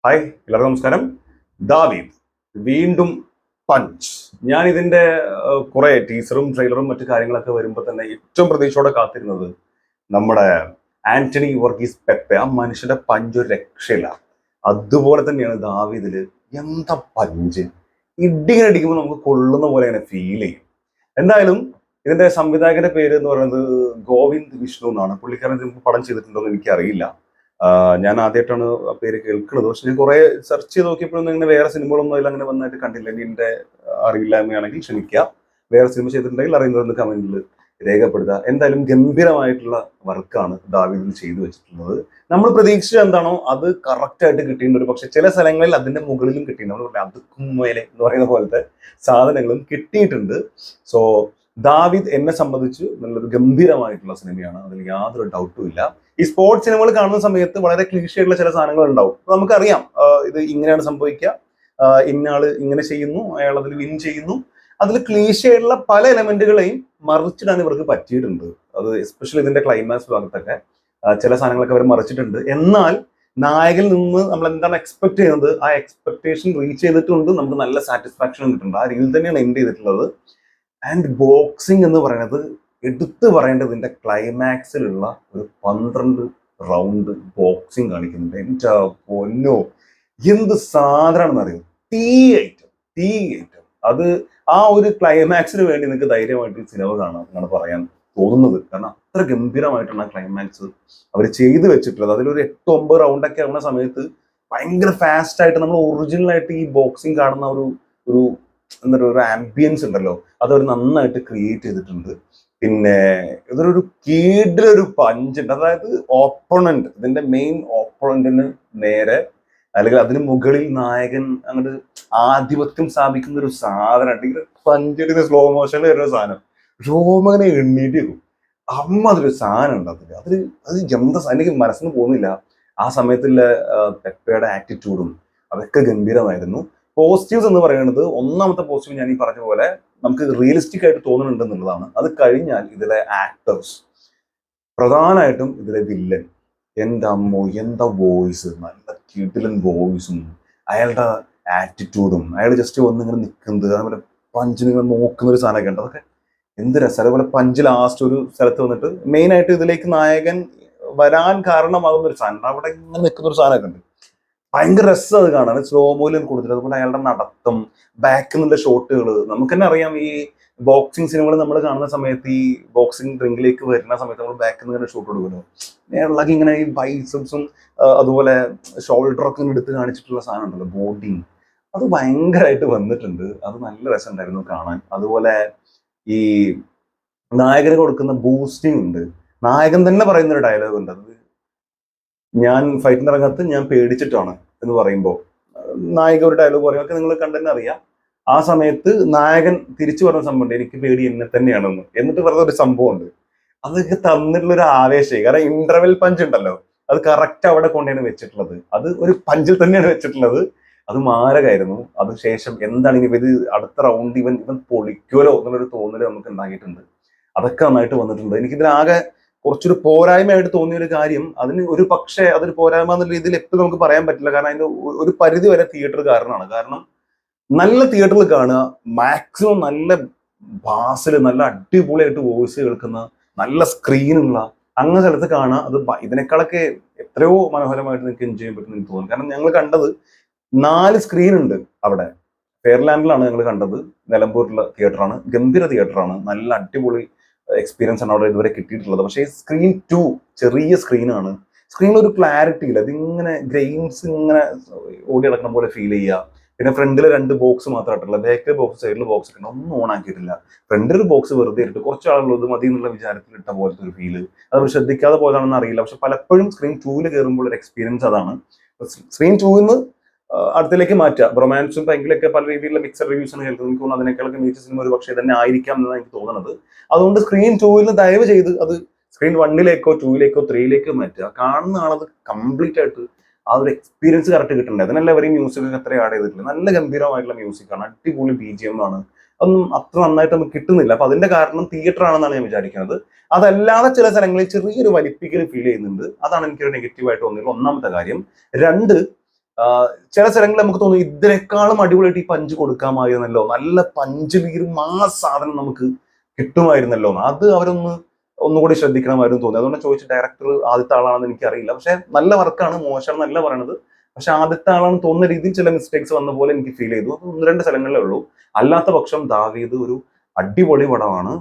Hi എല്ലാവർക്കും നമസ്കാരം. ദാവീദ് വീണ്ടും പഞ്ച്. ഞാൻ ഇതിന്റെ കുറെ ടീസറും ട്രെയിലറും മറ്റു കാര്യങ്ങളൊക്കെ വരുമ്പോൾ തന്നെ ഏറ്റവും പ്രതീക്ഷയോടെ കാത്തിരുന്നത് നമ്മുടെ ആന്റണി വർഗീസ് പെപ്പെ. ആ മനുഷ്യന്റെ പഞ്ച് ഒരു രക്ഷയില്ല. അതുപോലെ തന്നെയാണ് ദാവീദില്. എന്താ പഞ്ച്! ഇടിങ്ങനെ അടിക്കുമ്പോൾ നമുക്ക് കൊള്ളുന്ന പോലെ അങ്ങനെ ഫീൽ ചെയ്യും. എന്തായാലും ഇതിന്റെ സംവിധായകന്റെ പേര് എന്ന് പറയുന്നത് ഗോവിന്ദ് വിഷ്ണു എന്നാണ്. പുള്ളിക്കാരൻ ഇതിന് മുമ്പ് പടം ചെയ്തിട്ടുണ്ടോ എന്ന് എനിക്കറിയില്ല. ഞാൻ ആദ്യമായിട്ടാണ് ആ പേര് കേൾക്കുന്നത്. പക്ഷെ ഞാൻ കുറെ സെർച്ച് ചെയ്ത് നോക്കിയപ്പോഴൊന്നും ഇങ്ങനെ വേറെ സിനിമകളൊന്നും അതിൽ അങ്ങനെ വന്നായിട്ട് കണ്ടില്ല. ഇനി എന്റെ അറിയില്ലായ്മയാണെങ്കിൽ ക്ഷമിക്കുക. വേറെ സിനിമ ചെയ്തിട്ടുണ്ടെങ്കിൽ അറിയുന്നതെന്ന് കമന്റിൽ രേഖപ്പെടുത്തുക. എന്തായാലും ഗംഭീരമായിട്ടുള്ള വർക്കാണ് ദാവീദിൽ ചെയ്തു വെച്ചിട്ടുള്ളത്. നമ്മൾ പ്രതീക്ഷിച്ചത് എന്താണോ അത് കറക്റ്റ് ആയിട്ട് കിട്ടിയിട്ടുണ്ട്. ഒരു പക്ഷെ ചില സ്ഥലങ്ങളിൽ അതിന്റെ മുകളിലും കിട്ടിയിട്ടുണ്ട്. നമ്മൾ പറയാം അതുക്കും മേലെ എന്ന് പറയുന്ന പോലത്തെ സാധനങ്ങളും കിട്ടിയിട്ടുണ്ട്. സോ ദാവീദ് എന്നെ സംബന്ധിച്ച് നല്ലൊരു ഗംഭീരമായിട്ടുള്ള സിനിമയാണ്. അതിൽ യാതൊരു ഡൗട്ടും ഇല്ല. ഈ സ്പോർട്സ് സിനിമകൾ കാണുന്ന സമയത്ത് വളരെ ക്ലീഷയായിട്ടുള്ള ചില സാധനങ്ങൾ ഉണ്ടാവും. നമുക്കറിയാം ഇത് ഇങ്ങനെയാണ് സംഭവിക്കുക, ഇന്നയാള് ഇങ്ങനെ ചെയ്യുന്നു, അയാൾ അതിൽ വിൻ ചെയ്യുന്നു. അതിൽ ക്ലീഷയായിട്ടുള്ള പല എലമെന്റുകളെയും മറിച്ചിടാൻ ഇവർക്ക് പറ്റിയിട്ടുണ്ട്. അത് എസ്പെഷ്യലി ഇതിന്റെ ക്ലൈമാക്സ് ഭാഗത്തൊക്കെ ചില സാധനങ്ങളൊക്കെ അവർ മറിച്ചിട്ടുണ്ട്. എന്നാൽ നായകനിൽ നിന്ന് നമ്മൾ എന്താണ് എക്സ്പെക്ട് ചെയ്യുന്നത്, ആ എക്സ്പെക്ടേഷൻ റീച്ച് ചെയ്തിട്ടുണ്ട്. നമുക്ക് നല്ല സാറ്റിസ്ഫാക്ഷൻ കിട്ടുന്നുണ്ട്. ആ രീതിയിൽ തന്നെയാണ് എൻഡ് ചെയ്തിട്ടുള്ളത്. ആൻഡ് ബോക്സിംഗ് എന്ന് പറയുന്നത് എടുത്തു പറയേണ്ടതിന്റെ ക്ലൈമാക്സിലുള്ള ഒരു 12 റൗണ്ട് ബോക്സിംഗ് കാണിക്കുന്നുണ്ട്. എൻ്റെ പൊന്നോ, എന്ത് സാധനമാണെന്ന് അറിയാം. തീ ഐറ്റം, തീ ഐറ്റം. അത് ആ ഒരു ക്ലൈമാക്സിന് വേണ്ടി നിങ്ങൾക്ക് ധൈര്യമായിട്ട് സിനിമ കാണാം എന്നാണ് പറയാൻ തോന്നുന്നത്. കാരണം അത്ര ഗംഭീരമായിട്ടാണ് ക്ലൈമാക്സ് അവർ ചെയ്തു വെച്ചിട്ടുള്ളത്. അതിലൊരു 8-9 റൗണ്ടൊക്കെ ആവുന്ന സമയത്ത് ഭയങ്കര ഫാസ്റ്റ് ആയിട്ട് നമ്മൾ ഒറിജിനൽ ആയിട്ട് ഈ ബോക്സിംഗ് കാണുന്ന ഒരു ഒരു എന്താ പറയുക, ഒരു ആംബിയൻസ് ഉണ്ടല്ലോ, അതവർ നന്നായിട്ട് ക്രിയേറ്റ് ചെയ്തിട്ടുണ്ട്. പിന്നെ ഇതൊരു കീടിലൊരു പഞ്ച് ഉണ്ട്. അതായത് ഓപ്പണന്റ്, ഇതിന്റെ മെയിൻ ഓപ്പണന്റിന് നേരെ അല്ലെങ്കിൽ അതിന് മുകളിൽ നായകൻ അങ്ങോട്ട് ആധിപത്യം സ്ഥാപിക്കുന്ന ഒരു സാധനമുണ്ട്. ഇങ്ങനെ പഞ്ചടിന് സ്ലോ മോഷനിൽ വരുന്ന സാധനം രോമങ്ങനെ എണ്ണീട്ട് വെക്കും. അതൊരു സാധനം ഉണ്ട് അതിൽ. അത് എന്താ എനിക്ക് മനസ്സിന് പോകുന്നില്ല. ആ സമയത്തുള്ള പെപ്പയുടെ ആറ്റിറ്റ്യൂഡും അതൊക്കെ ഗംഭീരമായിരുന്നു. പോസിറ്റീവ്സ് എന്ന് പറയുന്നത്, ഒന്നാമത്തെ പോസിറ്റീവ് ഞാൻ ഈ പറഞ്ഞ പോലെ നമുക്ക് റിയലിസ്റ്റിക് ആയിട്ട് തോന്നുന്നുണ്ട് എന്നുള്ളതാണ്. അത് കഴിഞ്ഞാൽ ഇതിലെ ആക്ടേഴ്സ്, പ്രധാനമായിട്ടും ഇതിലെ വില്ലൻ, എൻ്റെ അമ്മോ എന്താ വോയിസ്! നല്ല കിടിലൻ വോയിസും അയാളുടെ ആറ്റിറ്റ്യൂഡും, അയാൾ ജസ്റ്റ് വന്ന് ഇങ്ങനെ നിൽക്കുന്നത്, അതുപോലെ പഞ്ചിന് ഇങ്ങനെ നോക്കുന്ന ഒരു സാധനമൊക്കെ ഉണ്ട്. അതൊക്കെ എന്ത് രസം. അതേപോലെ പഞ്ച് ലാസ്റ്റ് ഒരു സ്ഥലത്ത് വന്നിട്ട് മെയിൻ ആയിട്ട് ഇതിലേക്ക് നായകൻ വരാൻ കാരണമാകുന്ന ഒരു സാധനം, അവിടെ ഇങ്ങനെ നിൽക്കുന്ന ഒരു സാധനമൊക്കെ ഉണ്ട്. ഭയങ്കര രസം അത് കാണാൻ. സ്ലോ മോയിലും കൊടുത്തിട്ട് അതുപോലെ അയാളുടെ നടത്തം, ബാക്കിൽ നിന്നുള്ള ഷോട്ടുകൾ. നമുക്ക് തന്നെ അറിയാം, ഈ ബോക്സിങ് സിനിമകൾ നമ്മൾ കാണുന്ന സമയത്ത് ഈ ബോക്സിങ് റിംഗിലേക്ക് വരുന്ന സമയത്ത് നമ്മൾ ബാക്കിൽ നിന്ന് ഇങ്ങനെ ഷോട്ട് കൊടുക്കുമല്ലോ, അയാളൊക്കെ ഇങ്ങനെ ഈ ബൈസപ്സും അതുപോലെ ഷോൾഡറൊക്കെ ഇങ്ങനെ എടുത്ത് കാണിച്ചിട്ടുള്ള സാധനം ഉണ്ടല്ലോ, ബോഡിയും, അത് ഭയങ്കരമായിട്ട് വന്നിട്ടുണ്ട്. അത് നല്ല രസം ഉണ്ടായിരുന്നു കാണാൻ. അതുപോലെ ഈ നായകന് കൊടുക്കുന്ന ബൂസ്റ്റിംഗ് ഉണ്ട്. നായകൻ തന്നെ പറയുന്ന ഒരു ഡയലോഗ് ഉണ്ട്, അത് ഞാൻ ഫൈറ്റിന് ഇറങ്ങാത്ത ഞാൻ പേടിച്ചിട്ടാണ് എന്ന് പറയുമ്പോൾ നായിക ഒരു ഡയലോഗ് പറയും. ഒക്കെ നിങ്ങൾ കണ്ടെന്നെ അറിയാം. ആ സമയത്ത് നായകൻ തിരിച്ചു പറഞ്ഞ സംഭവമുണ്ട്, എനിക്ക് പേടി എന്നെ തന്നെയാണെന്ന്. എന്നിട്ട് പറഞ്ഞ ഒരു സംഭവമുണ്ട്, അതൊക്കെ തന്നിട്ടുള്ള ഒരു ആവേശം. കാരണം ഇന്റർവെൽ പഞ്ച് ഉണ്ടല്ലോ, അത് കറക്റ്റ് അവിടെ കൊണ്ടാണ് വെച്ചിട്ടുള്ളത്. അത് ഒരു പഞ്ചിൽ തന്നെയാണ് വെച്ചിട്ടുള്ളത്. അത് മാരകമായിരുന്നു. അതിനുശേഷം എന്താണ് ഇനി ഇത് അടുത്ത റൗണ്ട് ഇവൻ പൊളിക്കുമല്ലോ എന്നുള്ളൊരു തോന്നല് നമുക്ക് ഉണ്ടാക്കിയിട്ടുണ്ട്. അതൊക്കെ നന്നായിട്ട് വന്നിട്ടുണ്ട്. എനിക്കിതിനാകെ കുറച്ചൊരു പോരായ്മയായിട്ട് തോന്നിയ ഒരു കാര്യം, അതിന് ഒരു പക്ഷേ അതൊരു പോരായ്മ എന്നുള്ള രീതിയിൽ എപ്പോഴും നമുക്ക് പറയാൻ പറ്റില്ല. കാരണം അതിന്റെ ഒരു പരിധി വരെ തിയേറ്റർ കാരണമാണ്. കാരണം നല്ല തിയേറ്ററിൽ കാണുക, മാക്സിമം നല്ല ബാസിൽ നല്ല അടിപൊളിയായിട്ട് വോയിസ് കേൾക്കുന്ന നല്ല സ്ക്രീനുള്ള അങ്ങനെ സ്ഥലത്ത് കാണുക. അത് ഇതിനേക്കാളൊക്കെ എത്രയോ മനോഹരമായിട്ട് നിങ്ങൾക്ക് എൻജോയ് ചെയ്യാൻ പറ്റുമെന്ന് എനിക്ക് തോന്നുന്നു. കാരണം ഞങ്ങൾ കണ്ടത് 4 സ്ക്രീൻ ഉണ്ട് അവിടെ. ഫെയർലാൻഡിലാണ് ഞങ്ങൾ കണ്ടത്. നിലമ്പൂരിലുള്ള തിയേറ്ററാണ്. ഗംഭീര തിയേറ്ററാണ്. നല്ല അടിപൊളി എക്സ്പീരിയൻസ് ആണ് അവിടെ ഇതുവരെ കിട്ടിയിട്ടുള്ളത്. പക്ഷേ സ്ക്രീൻ 2 ചെറിയ സ്ക്രീനാണ്. സ്ക്രീനിൽ ഒരു ക്ലാരിറ്റി ഇല്ല. അതിങ്ങനെ ഗ്രെയിൻസ് ഇങ്ങനെ ഓടി നടക്കുന്ന പോലെ ഫീൽ ചെയ്യുക. പിന്നെ ഫ്രണ്ടിൽ 2 ബോക്സ് മാത്രമായിട്ടുള്ള, ബാക്കിലെ ബോക്സ് സൈഡിൽ ബോക്സ് ഒക്കെ ഒന്നും ഓൺ ആക്കിയിട്ടില്ല. ഫ്രണ്ടിൽ ഒരു ബോക്സ് വെറുതെ ഇട്ട് കുറച്ച് ആളുള്ളത് മതി എന്നുള്ള വിചാരത്തിൽ ഇട്ട പോലത്തെ ഒരു ഫീല്. അത് ശ്രദ്ധിക്കാതെ പോയതാണെന്ന് അറിയില്ല. പക്ഷെ പലപ്പോഴും സ്ക്രീൻ 2 കയറുമ്പോൾ ഒരു എക്സ്പീരിയൻസ് അതാണ്. സ്ക്രീൻ 2 അടുത്തിലേക്ക് മാറ്റുക. റൊമാൻസും ഭയങ്കരമൊക്കെ പല രീതിയിലുള്ള മിക്സഡ് റിവ്യൂസ് ആണ് കേൾക്കുന്നത്. എനിക്ക് തോന്നുന്നു അതിനേക്കാളൊക്കെ മികച്ച സിനിമ ഒരു പക്ഷേ തന്നെ ആയിരിക്കാം എന്നാണ് എനിക്ക് തോന്നുന്നത്. അതുകൊണ്ട് സ്ക്രീൻ 2 ദയവ് ചെയ്ത് അത് സ്ക്രീൻ 1 2 3 മാറ്റുക. കാണുന്ന ആളത് കംപ്ലീറ്റ് ആയിട്ട് ആ ഒരു എക്സ്പീരിയൻസ് കറക്റ്റ് കിട്ടണ്ടേ. അതിനല്ല അവർ മ്യൂസിക് ഒക്കെ അത്ര ആഡ് ചെയ്തിട്ടില്ല. നല്ല ഗംഭീരമായിട്ടുള്ള മ്യൂസിക്കാണ്, അടിപൊളി BGM ആണ്. അതൊന്നും അത്ര നന്നായിട്ട് നമുക്ക് കിട്ടുന്നില്ല. അപ്പൊ അതിന്റെ കാരണം തിയേറ്റർ ആണെന്നാണ് ഞാൻ വിചാരിക്കുന്നത്. അതല്ലാതെ ചില സ്ഥലങ്ങളിൽ ചെറിയൊരു വലിപ്പിക്കൽ ഫീൽ ചെയ്യുന്നുണ്ട്. അതാണ് എനിക്കൊരു നെഗറ്റീവായിട്ട് തോന്നിയത്. ഒന്നാമത്തെ കാര്യം. 2, ചില സ്ഥലങ്ങളിൽ നമുക്ക് തോന്നും ഇതിനേക്കാളും അടിപൊളിയായിട്ട് ഈ പഞ്ച് കൊടുക്കാമായിരുന്നല്ലോ, നല്ല പഞ്ച് വീറും ആ സാധനം നമുക്ക് കിട്ടുമായിരുന്നല്ലോ. അത് ഒന്നുകൂടി ശ്രദ്ധിക്കണമായിരുന്നു തോന്നി. അതുകൊണ്ട് ചോദിച്ചു, ഡയറക്ടർ ആദ്യത്തെ ആളാണെന്ന് എനിക്കറിയില്ല, പക്ഷെ നല്ല വർക്കാണ്, മോശം എന്നല്ല പറയണത്. പക്ഷെ ആദ്യത്തെ ആളാണെന്ന് തോന്നുന്ന രീതിയിൽ ചില മിസ്റ്റേക്സ് വന്ന പോലെ എനിക്ക് ഫീൽ ചെയ്തു. അത് 1-2 സ്ഥലങ്ങളിലേ ഉള്ളൂ. അല്ലാത്ത പക്ഷം ദാവീദ് ഒരു അടിപൊളി പടമാണ്.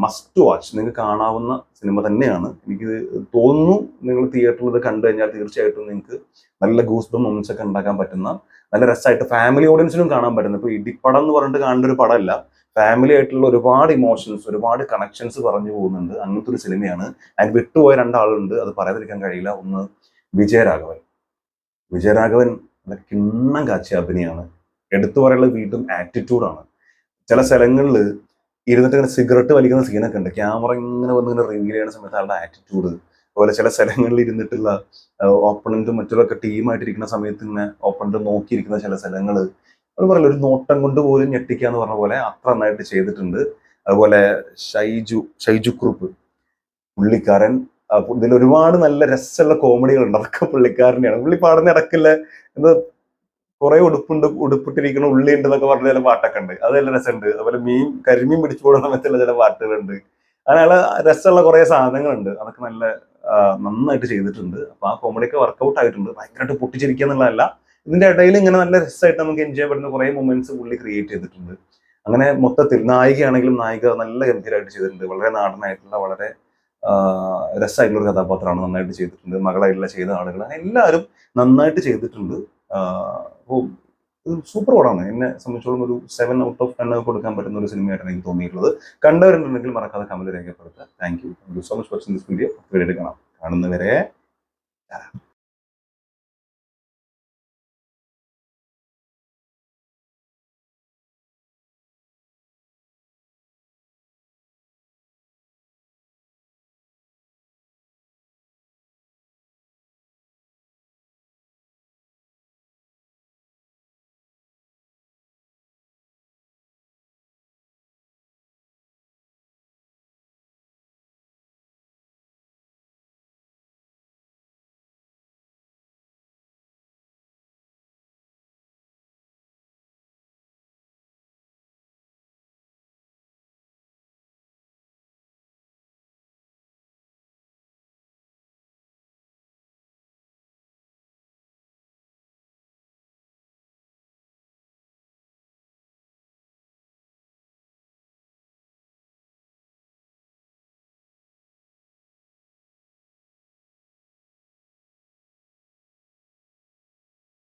മസ്റ്റ് വാച്ച്, നിങ്ങൾക്ക് കാണാവുന്ന സിനിമ തന്നെയാണ്. എനിക്ക് തോന്നുന്നു നിങ്ങൾ തിയേറ്ററിൽ ഇത് കണ്ടു കഴിഞ്ഞാൽ തീർച്ചയായിട്ടും നിങ്ങൾക്ക് നല്ല ഗൂസ് മൊമെന്റ്സ് ഒക്കെ ഉണ്ടാക്കാൻ പറ്റുന്ന, നല്ല രസമായിട്ട് ഫാമിലി ഓഡിയൻസിനും കാണാൻ പറ്റുന്ന, ഇപ്പൊ ഇടിപ്പടം എന്ന് പറഞ്ഞിട്ട് കാണേണ്ട ഒരു പടമല്ല, ഫാമിലി ആയിട്ടുള്ള ഒരുപാട് ഇമോഷൻസ്, ഒരുപാട് കണക്ഷൻസ് പറഞ്ഞു പോകുന്നുണ്ട്. അങ്ങനത്തെ ഒരു സിനിമയാണ്. അതിന് വിട്ടുപോയ 2 ആളുണ്ട്, അത് പറയാതിരിക്കാൻ കഴിയില്ല. ഒന്ന് വിജയരാഘവൻ. വിജയരാഘവൻ നല്ല കിണ്ണം കാച്ചിയ അഭിനയമാണ്. എടുത്തു പറയുന്നത് വീണ്ടും ആറ്റിറ്റ്യൂഡാണ്. ചില സ്ഥലങ്ങളിൽ ഇരുന്നിട്ട് ഇങ്ങനെ സിഗരറ്റ് വലിക്കുന്ന സീനൊക്കെ ഉണ്ട്. ക്യാമറ ഇങ്ങനെ വന്ന് ഇങ്ങനെ റിവീൽ ചെയ്യുന്ന സമയത്ത് ആളുടെ ആറ്റിറ്റ്യൂഡ്. അതുപോലെ ചില സ്ഥലങ്ങളിൽ ഇരുന്നിട്ടുള്ള ഓപ്പണന്റും മറ്റുള്ളൊക്കെ ടീമായിട്ടിരിക്കുന്ന സമയത്ത് ഇങ്ങനെ ഓപ്പണന്റ് നോക്കിയിരിക്കുന്ന ചില സ്ഥലങ്ങൾ, അത് പറയില്ല, ഒരു നോട്ടം കൊണ്ട് പോലും ഞെട്ടിക്കുക എന്ന് പറഞ്ഞ പോലെ അത്ര നന്നായിട്ട് ചെയ്തിട്ടുണ്ട്. അതുപോലെ ഷൈജു കുറുപ്പ് പുള്ളിക്കാരൻ, ഇതിൽ ഒരുപാട് നല്ല രസമുള്ള കോമഡികളുണ്ട്. അതൊക്കെ പുള്ളിക്കാരനെയാണ്. പുള്ളി പാടുന്ന ഇടക്കില്ല എന്ത് കുറെ ഉടുപ്പിട്ടിരിക്കുന്ന ഉള്ളി ഉണ്ട് എന്നൊക്കെ പറഞ്ഞ ചില പാട്ടൊക്കെ ഉണ്ട്. അത് നല്ല രസമുണ്ട്. അതുപോലെ കരിമീൻ പിടിച്ചു പോകുന്ന സമയത്തുള്ള ചില പാട്ടുകളുണ്ട്. അങ്ങനെ രസമുള്ള കുറെ സാധനങ്ങളുണ്ട്. അതൊക്കെ നല്ല നന്നായിട്ട് ചെയ്തിട്ടുണ്ട്. അപ്പൊ ആ കോമഡിയൊക്കെ വർക്കൗട്ട് ആയിട്ടുണ്ട്. ഭയങ്കരമായിട്ട് പൊട്ടിച്ചിരിക്കുക എന്നുള്ളതല്ല, ഇതിന്റെ ഇടയിൽ ഇങ്ങനെ നല്ല രസമായിട്ട് നമുക്ക് എൻജോയ് ചെയ്യുന്ന കുറെ മൊമെന്റ്സ് പുള്ളി ക്രിയേറ്റ് ചെയ്തിട്ടുണ്ട്. അങ്ങനെ മൊത്തത്തിൽ നായികയാണെങ്കിലും നായിക നല്ല ഗംഭീരമായിട്ട് ചെയ്തിട്ടുണ്ട്. വളരെ നാടനായിട്ടുള്ള, വളരെ രസമായിട്ടുള്ള ഒരു കഥാപാത്രമാണ്. നന്നായിട്ട് ചെയ്തിട്ടുണ്ട്. മകളായിട്ടുള്ള ചെയ്ത ആളുകൾ എല്ലാവരും നന്നായിട്ട് ചെയ്തിട്ടുണ്ട്. സൂപ്പർ പടമാണ്. എന്നെ സംബന്ധിച്ചോളം ഒരു 7 ഔട്ട് ഓഫ് 10 കൊടുക്കാൻ പറ്റുന്ന ഒരു സിനിമയായിട്ടാണ് എനിക്ക് തോന്നിയിട്ടുള്ളത്. കണ്ടവരുണ്ടെങ്കിൽ മറക്കാതെ കമന്റ് രേഖപ്പെടുത്തുക. Thank you so much watching this video. കാണാം. കാണുന്നവരെ